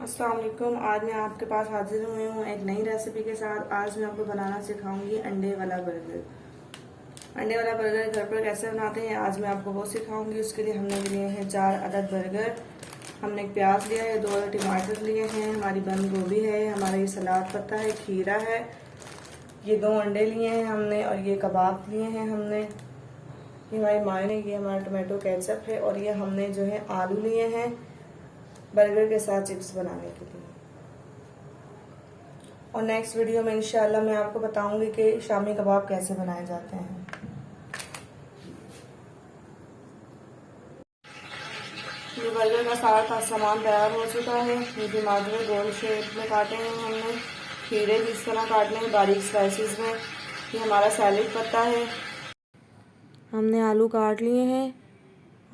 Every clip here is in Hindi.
अस्सलाम वालेकुम। आज मैं आपके पास हाजिर हुई हूँ एक नई रेसिपी के साथ। आज मैं आपको बनाना सिखाऊंगी अंडे वाला बर्गर। अंडे वाला बर्गर घर पर कैसे बनाते हैं आज मैं आपको वो सिखाऊंगी। उसके लिए हमने लिए हैं 4 अदद बर्गर, हमने एक प्याज लिया है, 2 अदद टमाटर लिए हैं, हमारी बंद गोभी है, हमारा ये सलाद पत्ता है, खीरा है, ये 2 अंडे लिए हैं हमने, और ये कबाब लिए हैं हमने, ये हमारी मायोनीज, ये हमारा टमाटो केचप है, और ये हमने जो है आलू लिए हैं बर्गर के साथ चिप्स बनाने के लिए। और नेक्स्ट वीडियो में इंशाल्लाह मैं आपको बताऊंगी कि शामी कबाब कैसे बनाए जाते हैं। ये बर्गर का सारा सामान तैयार हो चुका है। ये टमाटर गोल शेप में काटे हैं हमने, खीरे भी इस तरह काटने हैं बारीक स्लाइसिस में। ये हमारा सैलेड पत्ता है, हमने आलू काट लिए हैं,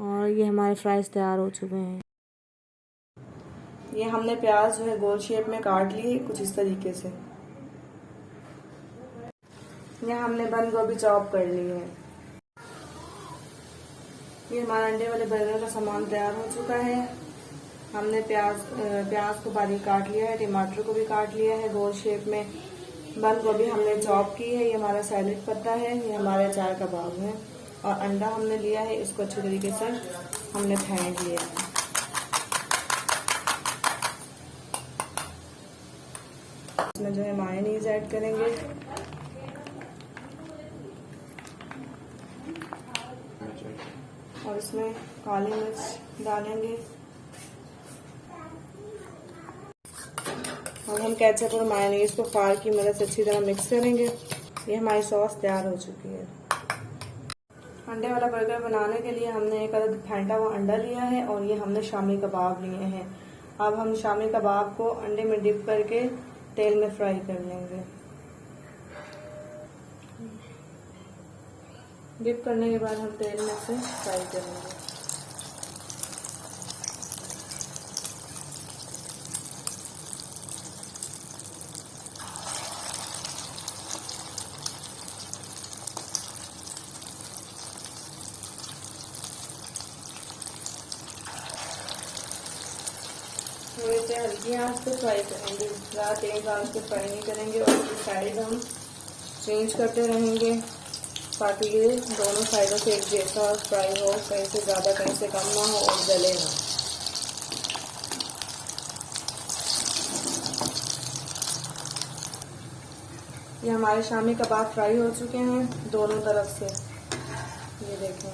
और ये हमारे फ्राइज तैयार हो चुके हैं। ये हमने प्याज जो है गोल शेप में काट ली है कुछ इस तरीके से। ये हमने बंद गोभी चॉप कर ली है। ये हमारा अंडे वाले बर्गर का सामान तैयार हो चुका है। हमने प्याज को बारीक काट लिया है, टमाटर को भी काट लिया है गोल शेप में, बंद गोभी हमने चॉप की है, ये हमारा सैलेड पत्ता है, ये हमारे 4 कबाब हैं, और अंडा हमने लिया है, इसको अच्छे तरीके से हमने फेंट लिया है। इसमें जो है मायोनीज ऐड करेंगे, और इसमें काली मिर्च डालेंगे, और हम केचप और मायोनीज को फार की मदद से अच्छी तरह मिक्स करेंगे। ये हमारी सॉस तैयार हो चुकी है। अंडे वाला बर्गर बनाने के लिए हमने एक अदद फेंटा हुआ अंडा लिया है, और ये हमने शामी कबाब लिए हैं। अब हम शामी कबाब को अंडे में डिप करके तेल में फ्राई कर लेंगे। डिप करने के बाद हम तेल में से फ्राई करेंगे। थोड़े से हल्की आंच पे फ्राई करेंगे, ज़्यादा तेज आंच पे फ्राई नहीं करेंगे, और इसकी साइड हम चेंज करते रहेंगे ताकि ये दोनों साइडों से एक जैसा फ्राई हो, कहीं से ज़्यादा कहीं से कम ना हो और जले ना। ये हमारे शामी कबाब फ्राई हो चुके हैं दोनों तरफ से, ये देखें।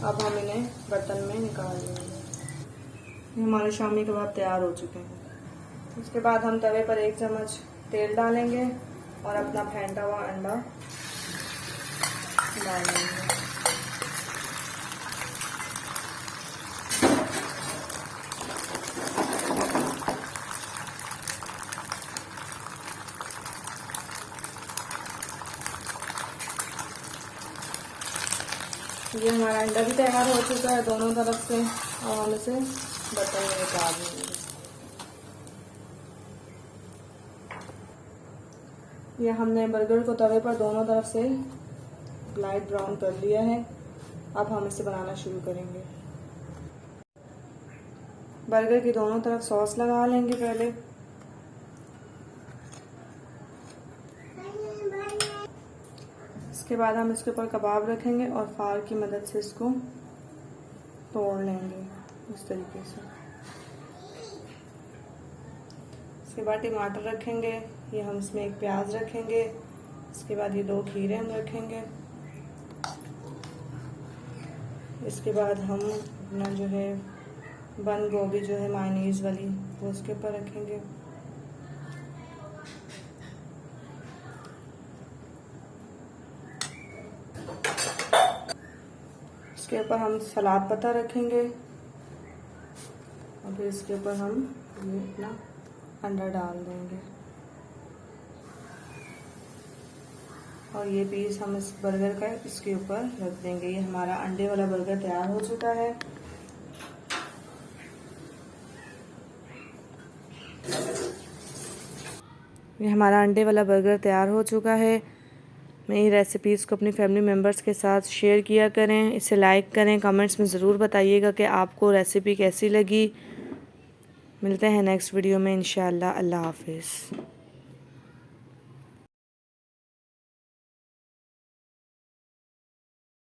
अब हम इन्हें बर्तन में निकाल लेंगे। ये हमारे शामी कबाब तैयार हो चुके हैं। उसके बाद हम तवे पर 1 चम्मच तेल डालेंगे और अपना फेंटा हुआ अंडा डाल देंगे। ये हमारा अंडा भी तैयार हो चुका है दोनों तरफ से, और हम इसे बर्तन में निकाल देंगे। ये हमने बर्गर को तवे पर दोनों तरफ से लाइट ब्राउन कर लिया है। अब हम इसे बनाना शुरू करेंगे। बर्गर की दोनों तरफ सॉस लगा लेंगे पहले। इसके बाद हम इसके ऊपर कबाब रखेंगे और फार की मदद से इसको तोड़ लेंगे इस तरीके से। इसके बाद टमाटर रखेंगे, ये हम इसमें एक प्याज रखेंगे, इसके बाद ये 2 खीरे हम रखेंगे, इसके बाद हम अपना जो है बंद गोभी जो है मायोनीज वाली वो उसके ऊपर रखेंगे। इसके ऊपर हम सलाद पत्ता रखेंगे, और फिर इसके ऊपर हम ये अपना अंडा डाल देंगे, और ये पीस हम इस बर्गर का इसके ऊपर रख देंगे। ये हमारा अंडे वाला बर्गर तैयार हो चुका है। ये हमारा अंडे वाला बर्गर तैयार हो चुका है। मेरी रेसिपीज़ को अपनी फैमिली मेम्बर्स के साथ शेयर किया करें, इसे लाइक करें, कमेंट्स में ज़रूर बताइएगा कि आपको रेसिपी कैसी लगी। मिलते हैं नेक्स्ट वीडियो में इंशाल्लाह। अल्लाह हाफिज़।